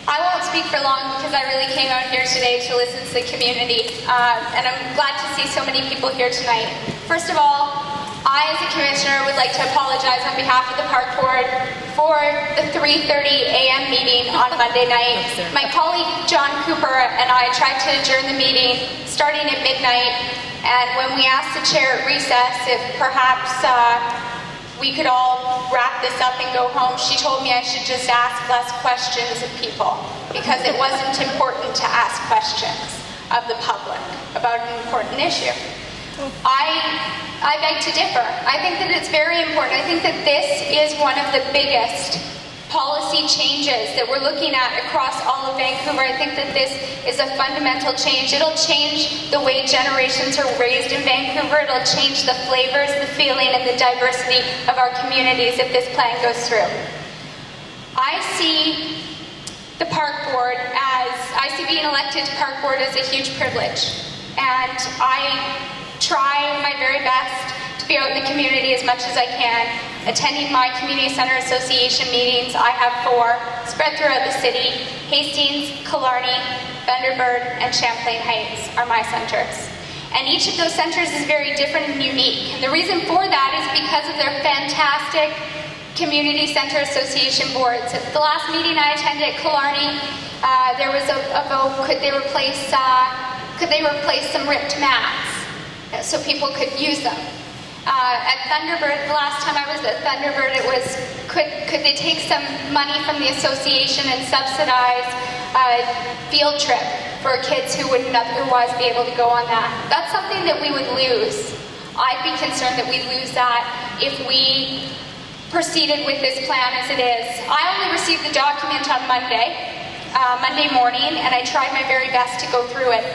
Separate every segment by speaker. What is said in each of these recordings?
Speaker 1: I won't speak for long because I really came out here today to listen to the community, and I'm glad to see so many people here tonight. First of all, I, as a commissioner, would like to apologize on behalf of the Park Board for the 3:30 a.m. meeting on Monday night. My colleague John Cooper and I tried to adjourn the meeting starting at midnight, and when we asked the chair at recess if perhaps we could all wrap this up and go home, she told me I should just ask less questions of people because it wasn't important to ask questions of the public about an important issue. I beg to differ. I think that it's very important. I think that this is one of the biggest policy changes that we're looking at across all of Vancouver. I think that this is a fundamental change. It'll change the way generations are raised in Vancouver. It'll change the flavors, the feeling, and the diversity of our communities if this plan goes through. I see the Park Board I see being elected to Park Board as a huge privilege. And I try my very best to be out in the community as much as I can, attending my Community Centre Association meetings. I have 4 spread throughout the city. Hastings, Killarney, Thunderbird, and Champlain Heights are my centres. And each of those centres is very different and unique. And the reason for that is because of their fantastic Community Centre Association boards. At the last meeting I attended at Killarney, there was a vote, could they replace some ripped mats so people could use them. At Thunderbird, the last time I was at Thunderbird, it was, could they take some money from the association and subsidize a field trip for kids who wouldn't otherwise be able to go on that? That's something that we would lose. I'd be concerned that we'd lose that if we proceeded with this plan as it is. I only received the document on Monday morning, and I tried my very best to go through it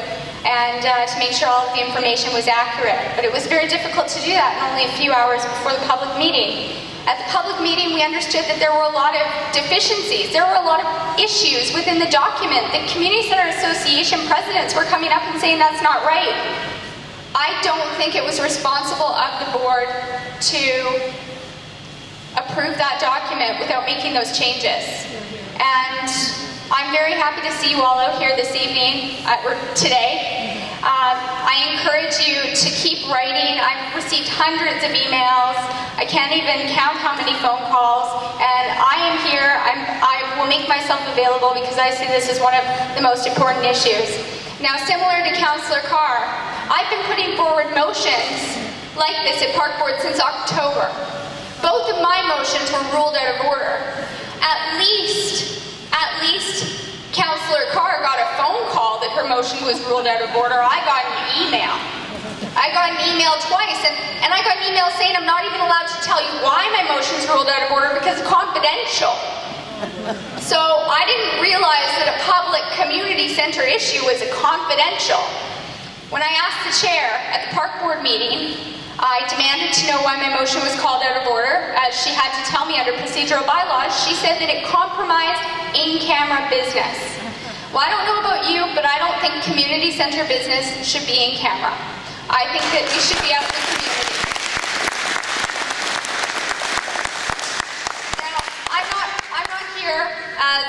Speaker 1: and to make sure all of the information was accurate. But it was very difficult to do that in only a few hours before the public meeting. At the public meeting, we understood that there were a lot of deficiencies. There were a lot of issues within the document. The Community Centre Association presidents were coming up and saying that's not right. I don't think it was responsible of the board to approve that document without making those changes. And I'm very happy to see you all out here this evening, or today. I encourage you to keep writing. I've received hundreds of emails. I can't even count how many phone calls. And I am here. I will make myself available because I see this as one of the most important issues. Now, similar to Councillor Carr, I've been putting forward motions like this at Park Board since October. Both of my motions were ruled out of order. At least Councillor Carr got a phone call that her motion was ruled out of order. I got an email. I got an email twice, and I got an email saying I'm not even allowed to tell you why my motion's ruled out of order because it's confidential. So I didn't realize that a public community centre issue was a confidential. When I asked the chair at the Park Board meeting, I demanded to know why my motion was called out of order, as she had to tell me under procedural bylaws. She said that it compromised in-camera business. Well, I don't know about you, but I don't think community centre business should be in camera. I think that we should be out in the community. Now, I'm not here as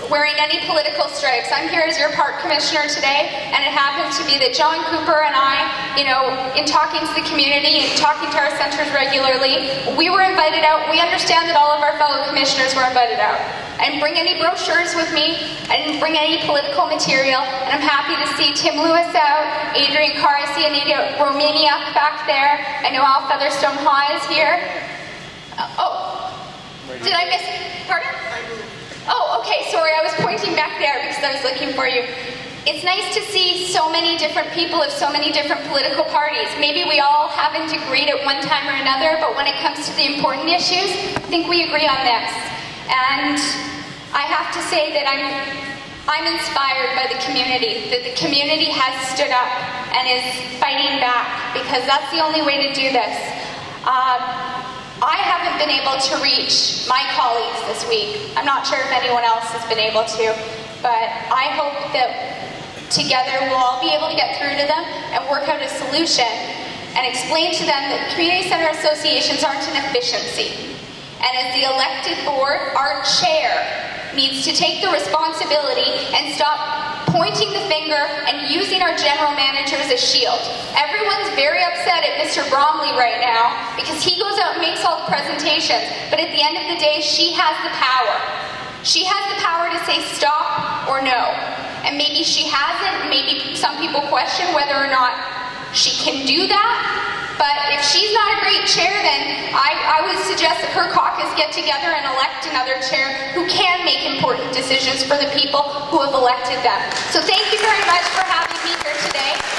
Speaker 1: wearing any political stripes. I'm here as your park commissioner today, and it happened to be that John Cooper and I, in talking to the community and talking to our centres regularly, we were invited out. We understand that all of our fellow commissioners were invited out. I didn't bring any brochures with me. I didn't bring any political material, and I'm happy to see Tim Lewis out, Adrian Carr, I see Anita Romaniuk back there. I know Al Featherstone High is here. Did I miss? Pardon? Oh, okay, sorry, I was pointing back there because I was looking for you. It's nice to see so many different people of so many different political parties. Maybe we all haven't agreed at one time or another, but when it comes to the important issues, I think we agree on this. And I have to say that I'm inspired by the community, that the community has stood up and is fighting back, because that's the only way to do this. I haven't been able to reach my colleagues this week. I'm not sure if anyone else has been able to, but I hope that together we'll all be able to get through to them and work out a solution and explain to them that community centre associations aren't an efficiency. And as the elected board, our chair needs to take the responsibility and stop pointing the finger and using our general manager as a shield. Everyone's very upset at Mr. Bromley right now because he goes out and makes all the presentations, but at the end of the day, she has the power. She has the power to say stop or no. And maybe she hasn't, maybe some people question whether or not she can do that. But if she's not a great chair, then I would suggest that her caucus get together and elect another chair who can make important decisions for the people who have elected them. So thank you very much for having me here today.